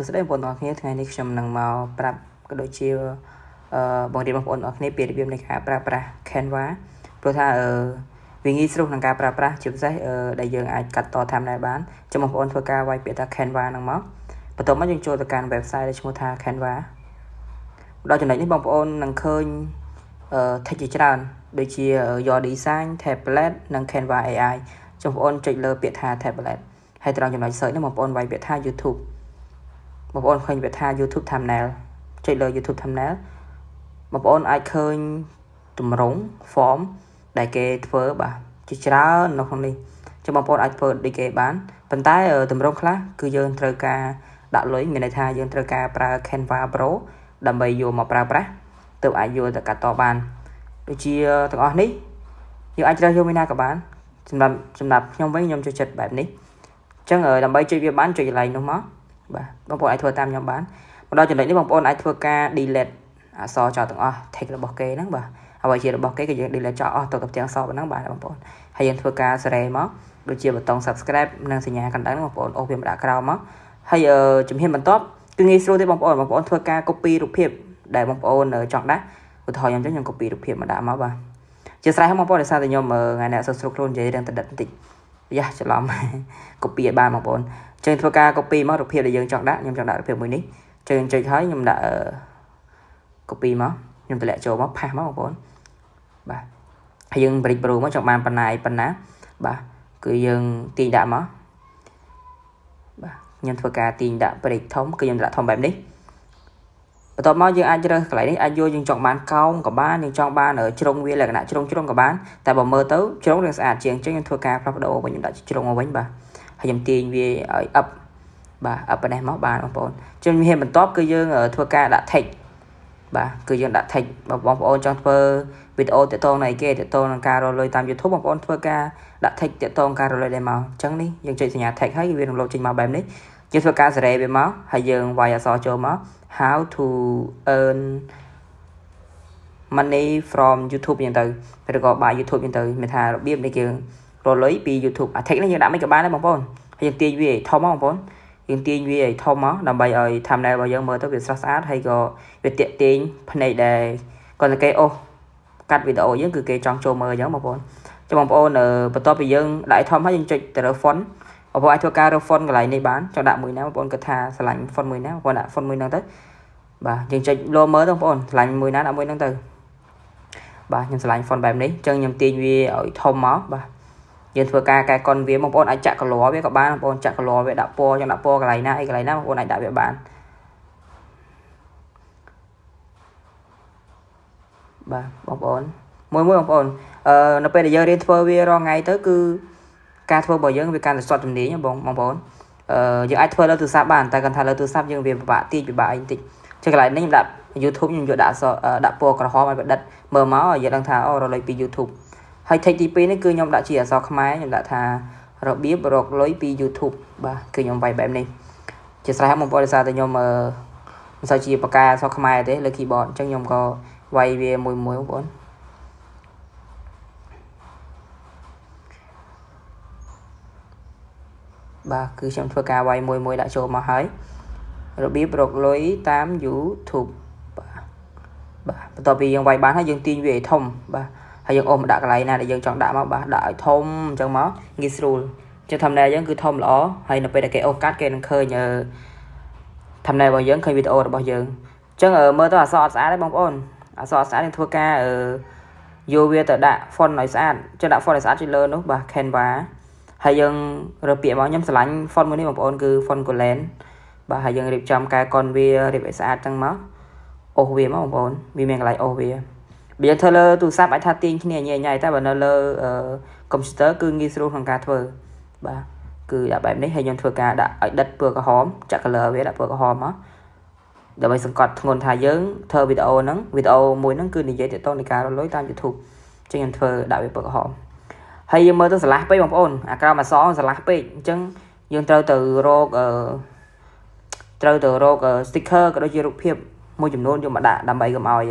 សួស្តីបងប្អូនទាំងអស់គ្នាថ្ងៃនេះខ្ញុំនឹងមកប្រាប់ក៏ដូចជាបងរៀនបងប្អូនទាំងអស់គ្នាពីរបៀបនៃការប្រើប្រាស់ Canva ព្រោះថាវាងាយស្រួលក្នុងការប្រើប្រាស់ជាពិសេសដែលយើងអាចកាត់ត thumbnail បានចាំបងប្អូនធ្វើការវាយពាក្យថា Canva ហ្នឹងមកបន្ទាប់មកយើងចូលទៅកាន់ website ដែលឈ្មោះថា Canva ដល់ចំណុចនេះបងប្អូននឹងឃើញtext ជាច្រើនដូចជា Your Design Template និង Canva AI បងប្អូនចុចលើពាក្យថា Template ហើយត្រង់ចំណុច search នេះបងប្អូនវាយពាក្យថា YouTube បងប្អូនឃើញពាក្យថា YouTube thumbnail ចុចលើ YouTube thumbnail បងប្អូនអាចឃើញទម្រង់ form ដែលគេធ្វើបាទជាច្រើននៅក្នុងនេះចឹងបងប្អូនអាចធ្វើដូចគេបានប៉ុន្តែទម្រង់ខ្លះគឺយើងត្រូវការដាក់លុយមានន័យថាយើងត្រូវការប្រើ Canva Pro ដើម្បីយកមកប្រើប្រាស់ទើបអាចយកទៅកាត់តបានដូចជាទាំងអស់នេះយើងអាចជ្រើសយកមួយណាក៏បានសម្រាប់ខ្ញុំវិញខ្ញុំចូលចិត្តបែបនេះចឹងដើម្បីជួយវាបានចុចកន្លែងនោះមកបាទបងប្អូនអាចធ្វើតាមខ្ញុំបានមកដល់ចំណុចនេះបងប្អូនអាចធ្វើការ delete អក្សរចោលទាំងអស់ text របស់គេហ្នឹងបាទអ្វីជារបស់គេគឺយើង delete ចោលអស់ទៅផ្ទាំងអក្សរហ្នឹងបាទបងប្អូនហើយយើងធ្វើការ share មកដូចជាប៊ូតុង subscribe និងសញ្ញាកណ្ដឹងបងប្អូនអូសវាមកដាក់ក្រោមមកហើយជំហានបន្ទាប់គឺងាយស្រួលទេបងប្អូនធ្វើការ copy រូបភាពដែលបងប្អូនចង់ដាក់ឧទាហរណ៍ខ្ញុំ copy រូបភាពមកដាក់មកបាទជាស្រ័យបងប្អូនដោយសារតែខ្ញុំថ្ងៃនេះអត់សូវស្រួលខ្លួននិយាយរឿងតដិតបន្តិចយ៉ាច្រឡំ copy ឲ្យបានបងប្អូនចឹងធ្វើការ copy មករូបភាពដែលយើងចង់ដាក់ខ្ញុំចង់ដាក់រូបភាពមួយនេះចឹងចុចហើយខ្ញុំដាក់copy មកខ្ញុំតម្លាក់ចូលមកផាសមកបងប្អូនបាទហើយយើង break pro មកចង់បានប៉ុណ្ណាបាទគឺយើងទាញដាក់មកបាទខ្ញុំធ្វើការទាញដាក់ break ធំគឺខ្ញុំដាក់ធំបែបនេះបន្ទាប់មកយើងអាចជ្រើសកន្លែងនេះអាចយកយើងចង់បានកោងក៏បានយើងចង់បានជ្រុងវាលក្ខណៈជ្រុងក៏បានតែបើមើលទៅជ្រុងរឿងស្អាតជាងចឹងខ្ញុំធ្វើការផ្លាស់ប្ដូរវិញខ្ញុំដាក់ជ្រុងមកវិញបាទហើយខ្ញុំទាញវាឲ្យ up បាទ up ប៉ុណ្ណេះមកបានបងប្អូនជំហានបន្ទាប់គឺយើងធ្វើការដាក់ text បាទគឺយើងដាក់ text បងប្អូនចង់ធ្វើវីដេអូទាក់ទងនឹងអីគេទាក់ទងនឹងការរកលុយតាម YouTube បងប្អូនធ្វើការដាក់ text ទាក់ទងការរកលុយដែរមកអញ្ចឹងនេះយើងចុចសញ្ញា text ហើយវានឹងលោតចេញមកបែបនេះយើងធ្វើការសេរីវាមកហើយយើងវាយអក្សរចូលមក how to earn money from YouTube យ៉ាងទៅឬក៏បាយ YouTube យ៉ាងទៅមានថារបៀបនៃគេរកលុយពី YouTube អា text នេះយើងដាក់មិនក៏បានដែរបងប្អូនហើយយើងទាញវាឲ្យធំមកបងប្អូនយើងទាញវាឲ្យធំមកដើម្បីឲ្យ thumbnail របស់យើងមើលទៅវាស្រស់ស្អាតហើយក៏វាទាក់ទាញភ្នែកដែរគាត់តែគេអូសកាត់វីដេអូយើងគឺគេចង់ចូលមើលអញ្ចឹងបងប្អូនចាំបងប្អូនបន្ទាប់ពីយើងដាក់ឲ្យធំហើយយើងចុចទៅលើ font បងប្អូនអាចធ្វើការរើស font កន្លែងនេះបានចង់ដាក់មួយណាបងប្អូនគិតថាឆ្លាញ់ font មួយណាបងប្អូនដាក់ font មួយហ្នឹងទៅបាទយើងចុចលោមើលទៅបងប្អូនឆ្លាញ់មួយណាដាក់មួយហ្នឹងទៅបាទខ្ញុំឆ្លាញ់ font បែបនេះអញ្ចឹងខ្ញុំទាញវាឲ្យធំមកបាទយើងធ្វើការកែកុនវាបងប្អូនអាចចាក់ color វាក៏បានបងប្អូនចាក់ color វាដាក់ពណ៌ចង់ដាក់ពណ៌កន្លែងណាអីកន្លែងណាបងប្អូនអាចដាក់វាបានបាទបងប្អូនមួយបងប្អូននៅពេលដែលយើងរៀនធ្វើវារាល់ថ្ងៃទៅគឺការធ្វើរបស់យើងវាកាន់តែស្ទាត់ជំនាញបងប្អូនយើងអាចធ្វើលើទូរស័ព្ទបានតែគាត់ថាលើទូរស័ព្ទយើងវាពិបាកតិចចឹងកន្លែងនេះខ្ញុំដាក់ YouTube ខ្ញុំយកដាក់ពណ៌ក្រហមឲ្យបដិទ្ធមើលមកឲ្យយើងដឹងថាអូរកលុយពី YouTube ហើយ text ទី2នេះគឺខ្ញុំដាក់ជាអក្សរខ្មែរខ្ញុំដាក់ថារបៀបរកលុយពី YouTube បាទគឺខ្ញុំវាយបែបនេះជាស្រ័យបងប្អូនដោយសារតែខ្ញុំមិនសូវជាបកកែអក្សរខ្មែរទេលើ keyboard អញ្ចឹងខ្ញុំក៏វាយវាមួយបងប្អូនបាទគឺខ្ញុំធ្វើការវាយមួយដាក់ចូលមកហើយរបៀបរកលុយតាម YouTube បាទបន្ទាប់ពីយើងវាយបានហើយយើងទាញវាឲ្យធំបាទហើយយើងអូសមកដាក់កន្លែងណាដែលយើងចង់ដាក់មកបាទដាក់ឲ្យធំអញ្ចឹងមកងាយស្រួលចឹង thumbnail យើងគឺធំល្អហើយនៅពេលដែលគេអូសកាត់គេនឹងឃើញthumbnail របស់យើងឃើញវីដេអូរបស់យើងអញ្ចឹងមើលទៅអក្សរអត់ស្អាតទេបងប្អូនអក្សរស្អាតយើងធ្វើការយកវាទៅដាក់ font ឲ្យស្អាតចឹងដាក់ font ឲ្យស្អាតជាលើនោះបាទ Canva ហើយយើងរើសពាក្យមកខ្ញុំឆ្លាញ់ font មួយនេះបងប្អូនគឺ font Golan បាទហើយយើងរៀបចំកែកុនវារៀបឲ្យស្អាតចឹងមកអូសវាមកបងប្អូនវាមានកន្លែងអូសវាបើយើងធ្វើលើទូរស័ព្ទអាចថាទាញគ្នាញ៉ៃតែបើនៅលើ computer គឺងាយស្រួលក្នុងការធ្វើបាទគឺដាក់បែបនេះហើយខ្ញុំធ្វើការដាក់ឲ្យដិតពណ៌ក្រហមចាក់ color វាដាក់ពណ៌ក្រហមមកដើម្បីសង្កត់ធ្ងន់ថាយើងធ្វើវីដេអូហ្នឹងវីដេអូមួយហ្នឹងគឺនិយាយទាក់ទងនឹងការរកលុយតាម YouTube អញ្ចឹងខ្ញុំធ្វើដាក់វាពណ៌ក្រហមហើយយើងមើលទៅស្រឡះពេកបងប្អូនអាក្រោមអក្សរស្រឡះពេកអញ្ចឹងយើងត្រូវទៅរកsticker ក៏ដូចជារូបភាពមួយចំនួនយកមកដាក់ដើម្បីកុំឲ្យ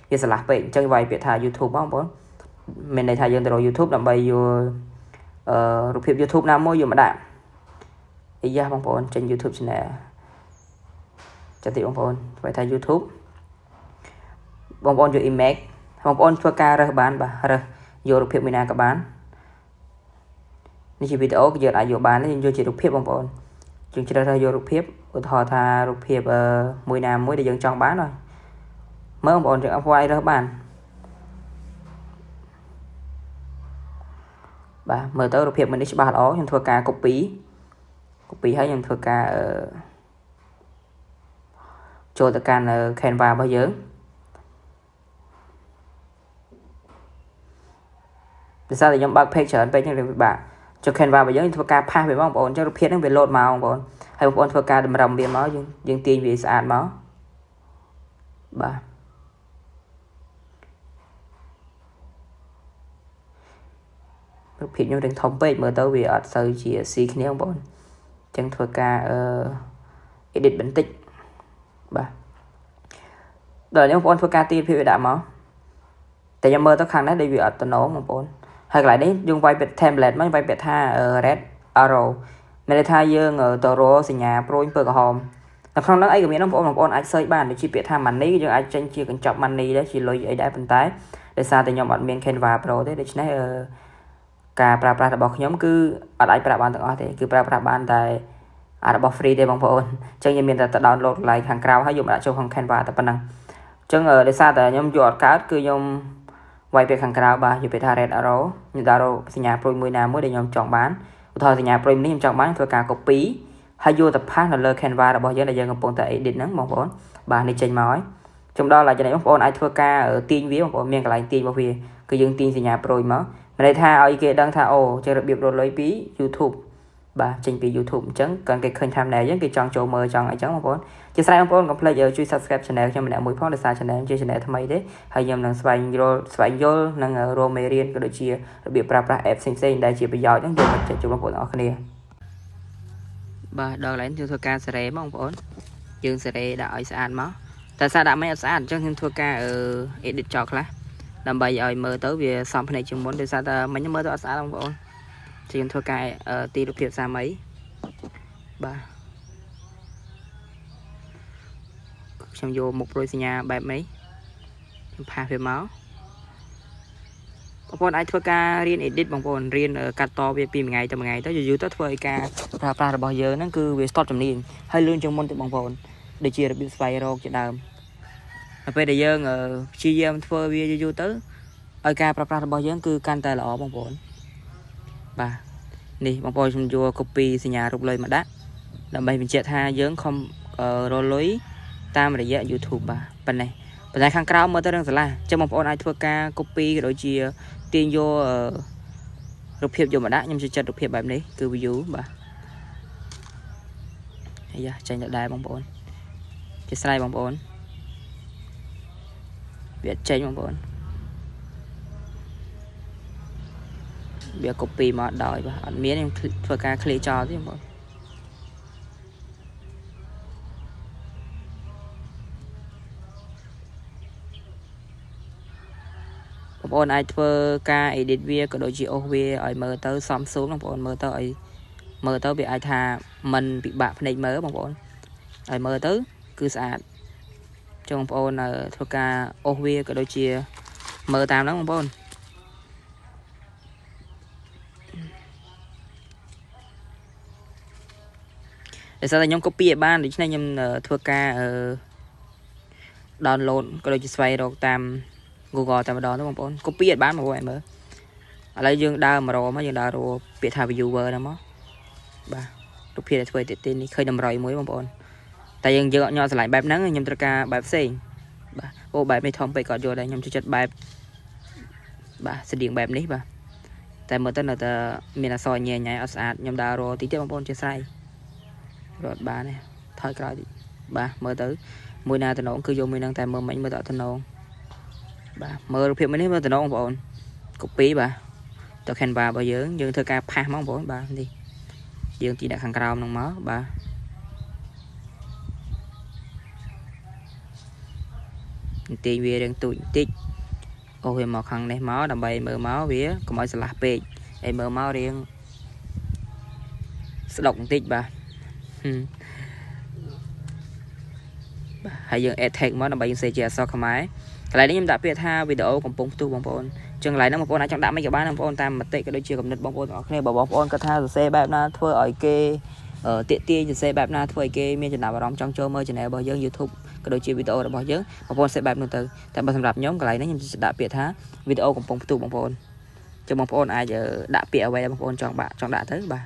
វាស្រឡះពេកអញ្ចឹងវាយពាក្យថា YouTube បងប្អូនមានន័យថាយើងទៅរក YouTube ដើម្បីយករូបភាព YouTube ណាមួយយកមកដាក់អីយ៉ាបងប្អូនចេញ YouTube channel Cho thì bọn phải thay YouTube bọn vô image bọn thua ca rơ bán bà rơ vô được phiệp mình các bạnนี่ video ก็เยอะอายุบ้านนี่ยังจะรูปเพียบบางคนจึงจะได้รูปเพียบอุทธรทารูปเพียบมวยน้ำมวยได้ยังจองบ้านrồiเมื่อบางคนจะเอาไว้แล้วบ้านbà mở tớiรูปเพียบmình đi ba đóยังthua ca copy hayยังthua ca cho tất cả Canva bao giờ để sao thì nhóm bác page trở về những bà cho Canva bây giờ thua ca pha về mong bọn cho phiên nó về lột màu bọn hay bọn thua ca đầm rầm biển máu nhưng tiền vì sạch máu bà phiên nhau đừng thông page mở tới vì ở sau chỉ xí khi nhau bọn chẳng thua ca edit bản tích bà đời những bọn thua ca tiền phía đã máuแต่ยังเมื่อต้องครั้งนั้นได้วิวอัตโนมัติบนหากหลายนี้dùng vai biệt template mới vai biệt tha red arrow ในท่าเยื่อตัวโรสัญญาโปรยเปิดกระหอมแต่ครั้งนั้นไอ้กับมีน้องบอลไอ้เซย์บ้านในชีเปียท่ามันนี้ยังไอ้เจนชีกันจับมันนี้ได้ชีลอยไอ้ได้เป็นท้ายแต่ซาแต่ยอมอัดเมียนเคนวาโปรได้ได้ชนะการปราบปรามบอกย้อมคืออัดไอ้ปราบบ้านต่างๆแต่คือปราบบ้านแต่อัดบอกฟรีได้บางคนจังยังมีแต่ดาวน์โหลดไลน์ทางกราวให้ยมอัดโชว์ของเคนวาแต่ปนังจังได้ซาแต่ยอมหยอดการ์ดคือยอมไว้ไปขังกราวบ่าอยู่ไปท่าเรดอารย์อยู่ดาวสัญญาโปรยมือนาเมื่อได้ยอมจองบ้านอุทธรสัญญาโปรยนี้ยอมจองบ้านตัวการก๊อปปี้ให้โยตับพาร์ทเลยแคนวาเราบอกยังได้ยังกับปนแต่เด็ดนั้นมองบอลบ้านในใจม้อยtrong đó là cho nên bóng ai thua ca ở tin viết bóng miền lại tin bao phía cứ dừng tinสัญญาโปรยมั้งmà đây tha ở kia đang tha ô cho đặc biệt rồi lấy phí YouTube bà trình phí YouTube chẳng cần cái kênh tham này với cái chọn chỗ mờ chọn ai chẳng bóng chỉ sai bóng còn play giờ chui subscribe channel cho mình đã mùi phong để sai channel chơi channel tham mấy đấy hay nhầm năng xoay vô năng Romerian cái đội chia đặc biệt pra ép sinh đại chia bây giờ chẳng dùng mình chụp bóng ở kia bà đòi lấy thua ca sẽ bóng bóng dương sẽ đợi sẽ ăn máu tại sao đã mấy xã cho thêm thua ca ở edit chọc lá làm bài giờ mở tới về xong này chúng muốn để sao ta mấy mới tới xã không bộ chỉ thua ca ở ti được việc xa mấy ba trong vô một đôi nhà bài mấy pha về máu con ai thua ca riêng edit bằng con riêng ở cắt to về pin ngày từ ngày tới dưới tới thua ca ra bao giờ nó cứ về start trong niên hay lương trong môn từ bằng con để chia được biên rồi cho đàm bây giờ chia em thua về vô tới ở ca bao giờ cứ can tay là bằng con bà nè bằng con trong vô copy sinh nhà rục lời mà đắt làm bài mình chạy tha dướng không rồi lối tam để dạy YouTube bà này khang cao mới tới đang là cho bằng con ai thua ca copy rồi chia tiền vô rục hiệp vô mà đắt nhưng sẽ chặt rục hiệp bài đấy cứ ví dụ bà bây giờ tranh được đài bằng con cái slide bằng bốn việc change bằng bốn việc copy mà đòi và ăn miếng em vừa ca clear cho chứ bọn bọn ai vừa ca edit video có đôi chị OV ở mở tới xóm xuống bằng bọn mở tới bị ai thà mình bị bạc này mở bằng bọn ở mở tới cứ sạch trong bọn thua ca OV có đôi chia mở tam lắm bọn để sao là nhóm copy ở ban để cho nên nhóm thua ca download có đôi chia xoay đồ tam Google tam đó đúng không copy ở bán mà bọn em mở ở đây dương đào mà rồi mới dương đào rồi bị thả viewer đó mà ba lúc kia là thuê tên đi khơi đầm rồi mới bọn tại dân giờ nhỏ lại bài nắng nhầm ca bài xì ô bài mấy thôngไปก่อนvô đây nhầm cho chất bài bà sẽ điện bài đấy bà tại mở tên là mình là soi nhẹ nhảy ở sạt nhầm đào rồi tí tiếp bọn chơi sai rồi bà này thôi coi đi bà mở tới mùi nào từ nó cứ vô mùi năng tại mở mạnh mở tạo từ nó bà mở được phim mới mở từ nó bọn copy bà tôi khen bà bao giờ nhưng thơ ca pha mong bọn bà đi dương chỉ đặt hàng cao nông máu bà tiền về đang tụi tích ôi một thằng này máu đầm bầy mở máu vía có mọi sự lạc bề em mở máu riêng động tích bà ហើយយើង add tag មកដើម្បីយើងសេជាអក្សរខ្មែរកន្លែងនេះខ្ញុំដាក់ពាក្យថាវីដេអូកំពុងផ្ទុះបងប្អូនចឹងកន្លែងហ្នឹងបងប្អូនអាចចង់ដាក់មិនក៏បានបងប្អូនតាមមតិក៏ដូចជាគំនិតបងប្អូនទាំងអស់គ្នាបើបងប្អូនគាត់ថាសរសេរបែបណាធ្វើឲ្យគេទាក់ទាញសរសេរបែបណាធ្វើឲ្យគេមានចំណាប់អារម្មណ៍ចង់ចូលមើល channel របស់យើង YouTube ក៏ដូចជាវីដេអូរបស់យើងបងប្អូនសេបែបនោះទៅតែបើសម្រាប់ខ្ញុំកន្លែងនេះខ្ញុំจะដាក់ពាក្យថាវីដេអូកំពុងផ្ទុះបងប្អូនចឹងបងប្អូនអាចដាក់ពាក្យអ្វីដែលបងប្អូនចង់ដាក់ទៅបាទ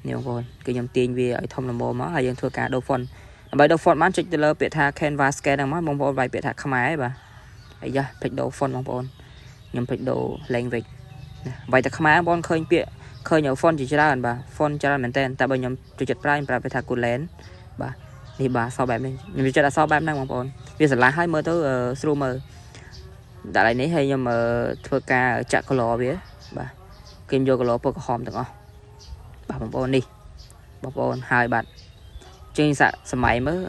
នេះបងប្អូនគឺខ្ញុំទាញវាឲ្យធំល្មមមកហើយយើងធ្វើការដូរ font ដើម្បីដូរ font បានចុចទៅលើពាក្យថា Canva Scan ហ្នឹងមកបងប្អូនវាយពាក្យថាខ្មែរបាទអាយ៉ាភ្លេចដូរ font បងប្អូនខ្ញុំភ្លេចដូរ language វាយតែខ្មែរបងប្អូនឃើញពាក្យឃើញ font ជាច្រើនបាទ font ច្រើនមែនតើតែបើខ្ញុំចូលចិត្តប្រើខ្ញុំប្រើពាក្យថា Gulen បាទនេះបាទអក្សរបែបនេះខ្ញុំចូលចិត្តអក្សរបែបហ្នឹងបងប្អូនវាស្រឡះហើយមើលទៅស្រួលមើលដាក់ឡើយនេះហើយខ្ញុំធ្វើការចាក់ color វាបាទគេយក color ពណ៌ក្រហមទាំងអស់បាទបងប្អូននេះបងប្អូនហើយបាទជាងសាក់សម័យមើល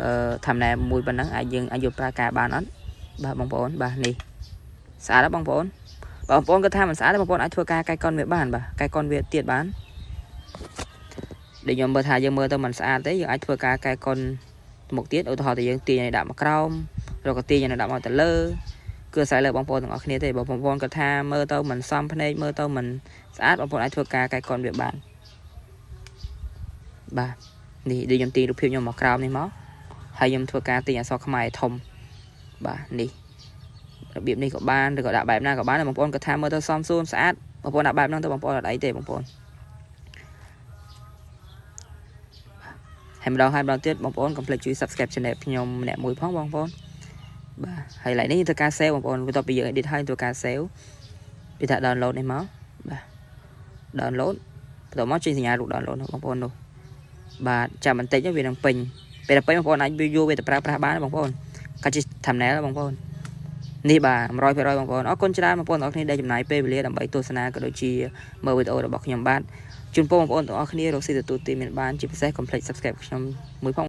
ថាំណែមួយប៉ុណ្ណឹងអាចយើងអាចយកប្រើការបានអត់បាទបងប្អូនបាទនេះស្អាតទេបងប្អូនបងប្អូនគាត់ថាមិនស្អាតទេបងប្អូនអាចធ្វើការកែកុនវាបានបាទកែកុនវាទៀតបានដែលខ្ញុំមើលថាយើងមើលទៅមិនស្អាតទេយើងអាចធ្វើការកែកុនមុខទៀតឧទាហរណ៍តែយើងទាញឲ្យដាក់មកក្រោមរកទាញឲ្យដាក់មកទៅលើគឺស្អីលើបងប្អូនទាំងអស់គ្នាទេបងប្អូនគាត់ថាមើលទៅមិនសមភ្នែកមើលទៅមិនស្អាតបងប្អូនអាចធ្វើការកែកុនវាបានបាទនេះដូចខ្ញុំទាញរូបភាពខ្ញុំមកក្រោមនេះមកហើយខ្ញុំធ្វើការទាញអក្សរខ្មែរធំបាទនេះរបៀបនេះក៏បានឬក៏ដាក់បែបណាក៏បានបងប្អូនគាត់ថាមើលទៅសមសួនស្អាតបងប្អូនដាក់បែបហ្នឹងទៅបងប្អូនអត់អីទេបងប្អូនហើយម្ដងទៀតបងប្អូនកុំភ្លេចជួយ subscribe channel ខ្ញុំម្នាក់មួយផងបងប្អូនបាទហើយឡែកនេះធ្វើការ save បងប្អូនបន្ទាប់ពីយើង edit ហើយធ្វើការ save ពីថា download នេះមកបាទ download បន្ទាប់មកចេញសញ្ញារូប download បងប្អូននោះបាទចាំបន្តិចវានឹងពេញពេលដល់ពេញបងប្អូនអាចយកវាទៅប្រើប្រាស់បានបងប្អូនកាត់ជា thumbnail បងប្អូននេះបាទ 100% បងប្អូនអរគុណច្រើនបងប្អូនទាំងអស់គ្នាដែលចំណាយពេលវេលាដើម្បីទស្សនាក៏ដូចជាមើលវីដេអូរបស់ខ្ញុំបាទជូនពរបងប្អូនទាំងអស់គ្នារកស៊ីទទួលទានមានបានជាពិសេសកុំភ្លេច subscribe ខ្ញុំមួយផង